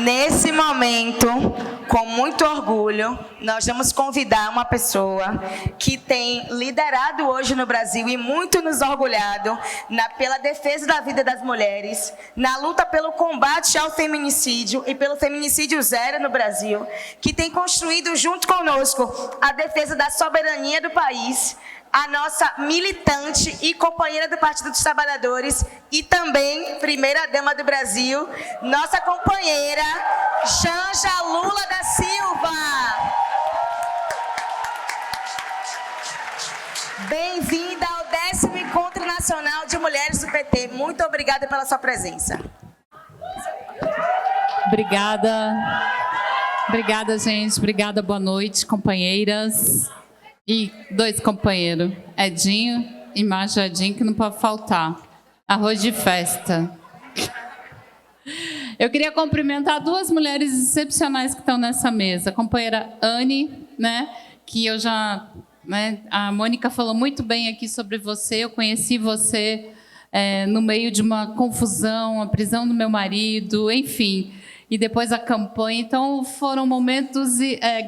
Nesse momento, com muito orgulho, nós vamos convidar uma pessoa que tem liderado hoje no Brasil e muito nos orgulhado pela defesa da vida das mulheres, na luta pelo combate ao feminicídio e pelo feminicídio zero no Brasil, que tem construído junto conosco a defesa da soberania do país, a nossa militante e companheira do Partido dos Trabalhadores e também primeira-dama do Brasil, nossa companheira Janja Lula da Silva. Bem-vinda ao 10º Encontro Nacional de Mulheres do PT. Muito obrigada pela sua presença. Obrigada. Obrigada, gente. Obrigada, boa noite, companheiras. E 2 companheiros, Edinho e Majadinho, que não pode faltar. Arroz de festa. Eu queria cumprimentar 2 mulheres excepcionais que estão nessa mesa. A companheira Anne, né, que eu já... Né, a Mônica falou muito bem aqui sobre você. Eu conheci você no meio de uma confusão, a prisão do meu marido, enfim. E depois a campanha. Então, foram momentos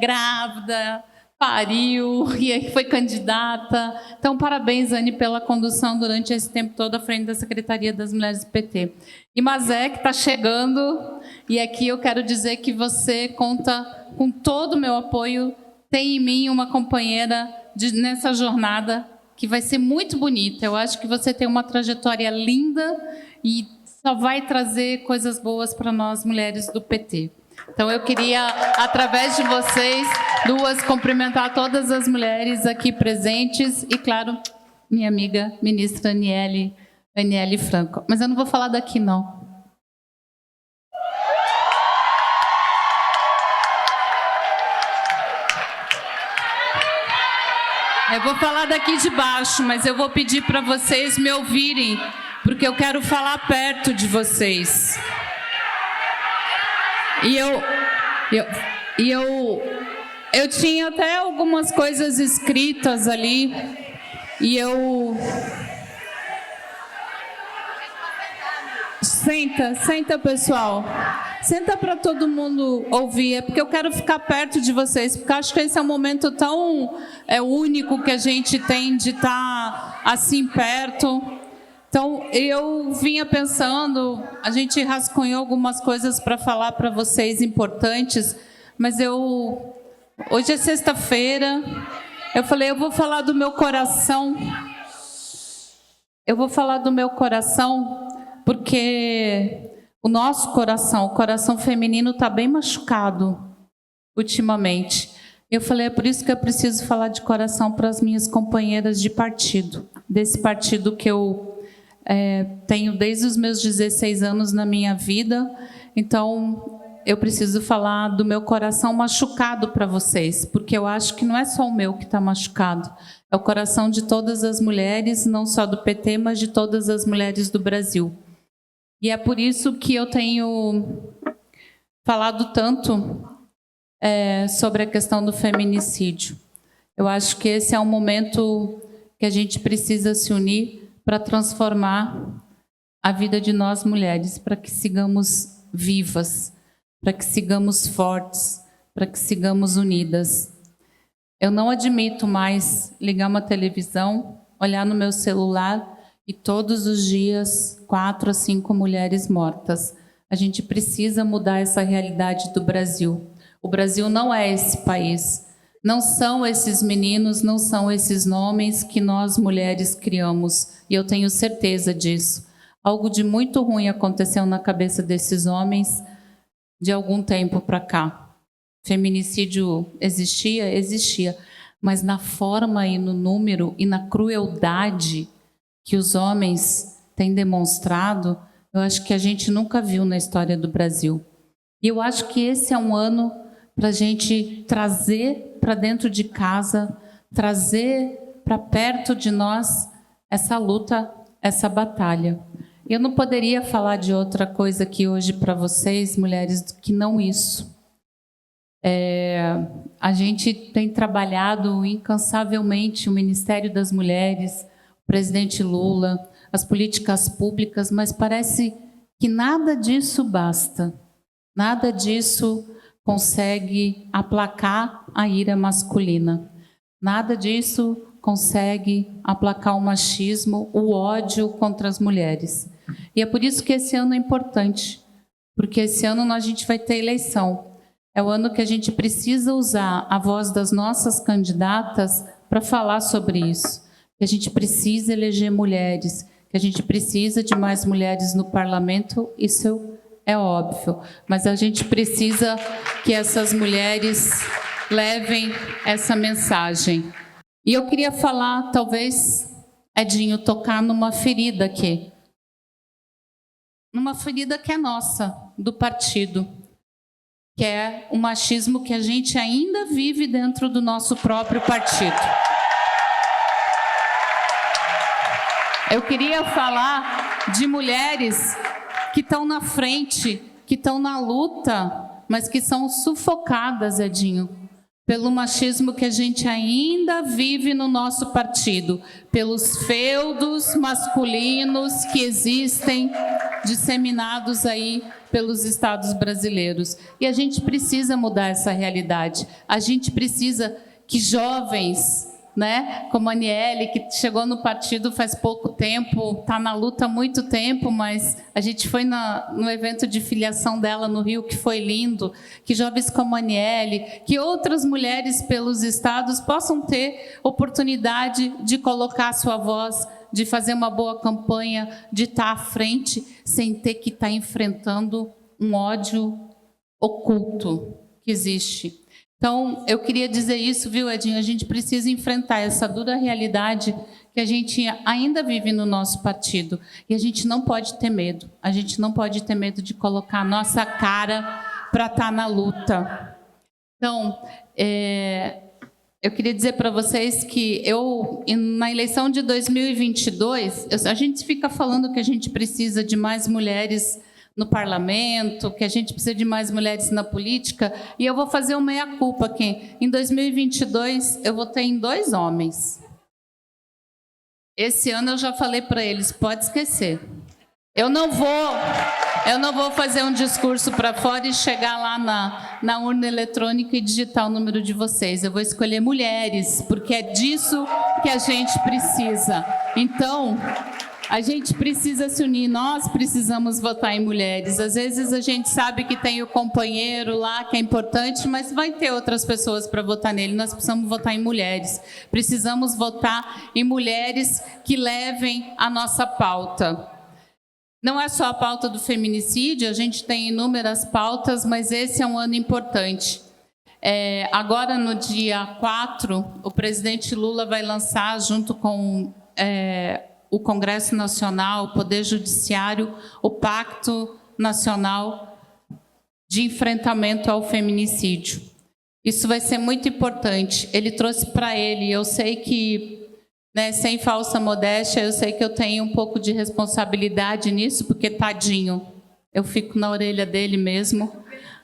grávida, pariu, e aí foi candidata. Então, parabéns, Anne, pela condução durante esse tempo todo à frente da Secretaria das Mulheres do PT. E Mazé, que está chegando, e aqui eu quero dizer que você conta com todo o meu apoio, tem em mim uma companheira nessa jornada que vai ser muito bonita. Eu acho que você tem uma trajetória linda e só vai trazer coisas boas para nós, mulheres do PT. Então, eu queria, através de vocês, 2, cumprimentar todas as mulheres aqui presentes e, claro, minha amiga ministra Aniele Franco. Mas eu não vou falar daqui, não. Eu vou falar daqui de baixo, mas eu vou pedir para vocês me ouvirem, porque eu quero falar perto de vocês. E eu tinha até algumas coisas escritas ali, e eu... Senta, pessoal. Senta para todo mundo ouvir, é porque eu quero ficar perto de vocês, porque acho que esse é um momento tão único que a gente tem de estar assim perto. Então, eu vinha pensando, a gente rascunhou algumas coisas para falar para vocês importantes, mas hoje é sexta-feira, eu falei, eu vou falar do meu coração. Eu vou falar do meu coração, porque o nosso coração, o coração feminino, está bem machucado ultimamente. Eu falei, é por isso que eu preciso falar de coração para as minhas companheiras de partido, desse partido que eu tenho desde os meus 16 anos na minha vida. Então, eu preciso falar do meu coração machucado para vocês, porque eu acho que não é só o meu que está machucado, é o coração de todas as mulheres, não só do PT, mas de todas as mulheres do Brasil. E é por isso que eu tenho falado tanto sobre a questão do feminicídio. Eu acho que esse é um momento que a gente precisa se unir para transformar a vida de nós mulheres, para que sigamos vivas, para que sigamos fortes, para que sigamos unidas. Eu não admito mais ligar uma televisão, olhar no meu celular e todos os dias 4 a 5 mulheres mortas. A gente precisa mudar essa realidade do Brasil. O Brasil não é esse país. Não são esses meninos, não são esses nomes que nós mulheres criamos. E eu tenho certeza disso. Algo de muito ruim aconteceu na cabeça desses homens de algum tempo para cá. Feminicídio existia? Existia. Mas na forma e no número e na crueldade que os homens têm demonstrado, eu acho que a gente nunca viu na história do Brasil. E eu acho que esse é um ano para a gente trazer para dentro de casa, trazer para perto de nós essa luta, essa batalha. Eu não poderia falar de outra coisa aqui hoje para vocês, mulheres, que não isso. A gente tem trabalhado incansavelmente o Ministério das Mulheres, o presidente Lula, as políticas públicas, mas parece que nada disso basta. Nada disso consegue aplacar a ira masculina. Nada disso consegue aplacar o machismo, o ódio contra as mulheres. E é por isso que esse ano é importante, porque esse ano a gente vai ter eleição. É o ano que a gente precisa usar a voz das nossas candidatas para falar sobre isso. Que a gente precisa eleger mulheres, que a gente precisa de mais mulheres no parlamento, isso é óbvio. Mas a gente precisa que essas mulheres levem essa mensagem. E eu queria falar, talvez, Edinho, tocar numa ferida aqui. Numa ferida que é nossa, do partido, que é o machismo que a gente ainda vive dentro do nosso próprio partido. Eu queria falar de mulheres que estão na frente, que estão na luta, mas que são sufocadas, Edinho, pelo machismo que a gente ainda vive no nosso partido, pelos feudos masculinos que existem disseminados aí pelos estados brasileiros. E a gente precisa mudar essa realidade. A gente precisa que jovens, como a Aniele, que chegou no partido faz pouco tempo, está na luta há muito tempo, mas a gente foi no evento de filiação dela no Rio, que foi lindo, que jovens como a Aniele, que outras mulheres pelos estados possam ter oportunidade de colocar a sua voz, de fazer uma boa campanha, de estar à frente, sem ter que estar enfrentando um ódio oculto que existe. Então, eu queria dizer isso, viu, Edinho? A gente precisa enfrentar essa dura realidade que a gente ainda vive no nosso partido. E a gente não pode ter medo. A gente não pode ter medo de colocar a nossa cara para estar na luta. Então, eu queria dizer para vocês que na eleição de 2022, a gente fica falando que a gente precisa de mais mulheres no parlamento, que a gente precisa de mais mulheres na política, e eu vou fazer uma meia-culpa aqui. Em 2022, eu votei em 2 homens. Esse ano eu já falei para eles, pode esquecer. Eu não vou fazer um discurso para fora e chegar lá na urna eletrônica e digitar o número de vocês. Eu vou escolher mulheres, porque é disso que a gente precisa. Então, a gente precisa se unir, nós precisamos votar em mulheres. Às vezes a gente sabe que tem o companheiro lá, que é importante, mas vai ter outras pessoas para votar nele. Nós precisamos votar em mulheres. Precisamos votar em mulheres que levem a nossa pauta. Não é só a pauta do feminicídio, a gente tem inúmeras pautas, mas esse é um ano importante. Agora, no dia 4, o presidente Lula vai lançar, junto com o Congresso Nacional, o Poder Judiciário, o Pacto Nacional de Enfrentamento ao Feminicídio. Isso vai ser muito importante. Ele trouxe para ele, eu sei que, sem falsa modéstia, eu sei que eu tenho um pouco de responsabilidade nisso, porque, tadinho, eu fico na orelha dele mesmo,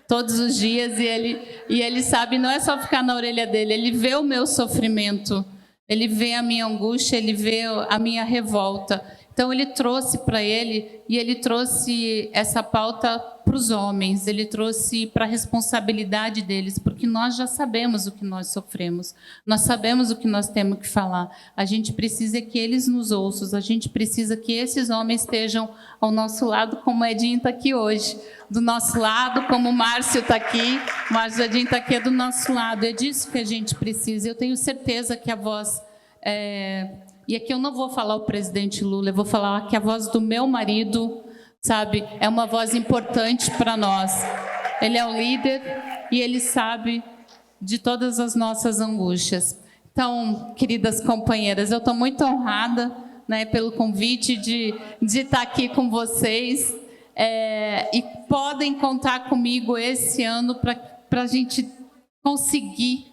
todos os dias, e ele sabe, não é só ficar na orelha dele, ele vê o meu sofrimento, ele vê a minha angústia, ele vê a minha revolta. Então, ele trouxe para ele, e ele trouxe essa pauta para os homens, ele trouxe para a responsabilidade deles, porque nós já sabemos o que nós sofremos, nós sabemos o que nós temos que falar. A gente precisa que eles nos ouçam, a gente precisa que esses homens estejam ao nosso lado, como o Edinho está aqui hoje, do nosso lado, como o Márcio está aqui, o Márcio Edinho está aqui do nosso lado, é disso que a gente precisa. Eu tenho certeza que a voz... E aqui eu não vou falar o presidente Lula, eu vou falar que a voz do meu marido, sabe, é uma voz importante para nós. Ele é o líder e ele sabe de todas as nossas angústias. Então, queridas companheiras, eu estou muito honrada, pelo convite de estar aqui com vocês. E podem contar comigo esse ano para a gente conseguir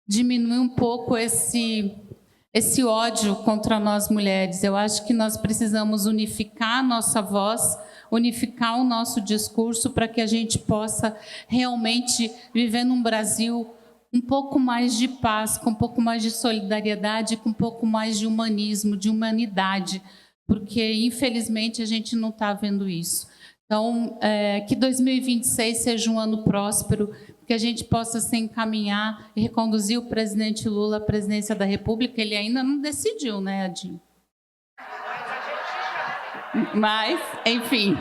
diminuir um pouco esse ódio contra nós mulheres. Eu acho que nós precisamos unificar a nossa voz, unificar o nosso discurso para que a gente possa realmente viver num Brasil um pouco mais de paz, com um pouco mais de solidariedade, com um pouco mais de humanismo, de humanidade, porque infelizmente a gente não está vendo isso. Então, que 2026 seja um ano próspero, que a gente possa se encaminhar e reconduzir o presidente Lula à presidência da República. Ele ainda não decidiu, né, Adinho? Mas, enfim.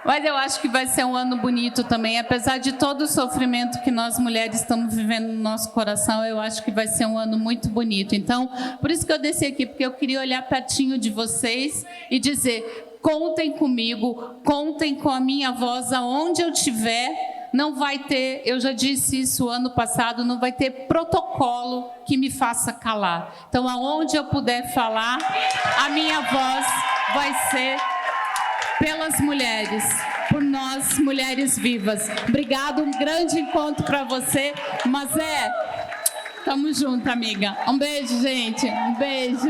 Mas eu acho que vai ser um ano bonito também. Apesar de todo o sofrimento que nós mulheres estamos vivendo no nosso coração, eu acho que vai ser um ano muito bonito. Então, por isso que eu desci aqui, porque eu queria olhar pertinho de vocês e dizer: contem comigo, contem com a minha voz aonde eu estiver. Não vai ter, eu já disse isso ano passado, não vai ter protocolo que me faça calar. Então, aonde eu puder falar, a minha voz vai ser pelas mulheres, por nós, mulheres vivas. Obrigada, um grande encontro para você. Mazé, tamo junto, amiga. Um beijo, gente. Um beijo.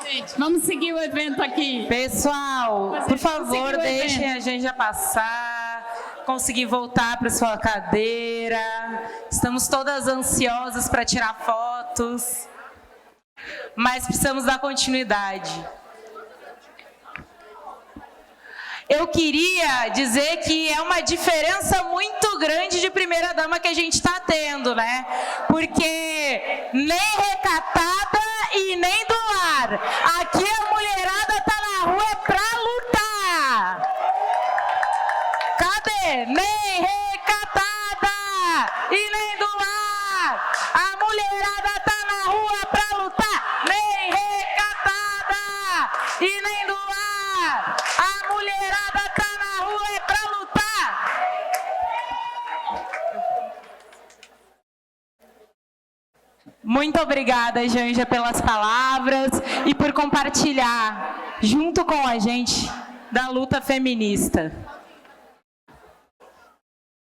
Gente, vamos seguir o evento aqui. Pessoal, por favor, deixem a gente já passar, conseguir voltar para sua cadeira. Estamos todas ansiosas para tirar fotos, mas precisamos dar continuidade. Eu queria dizer que é uma diferença muito grande de primeira-dama que a gente está tendo, né? Porque nem recatada e nem do lar. Aqui a mulherada tá na rua pra lutar. Cadê? Nem recatada e nem do lar. A mulherada tá na rua pra lutar. Nem recatada e nem do lar. A mulherada tá na rua é pra lutar. Muito obrigada, Janja, pelas palavras e por compartilhar junto com a gente da luta feminista.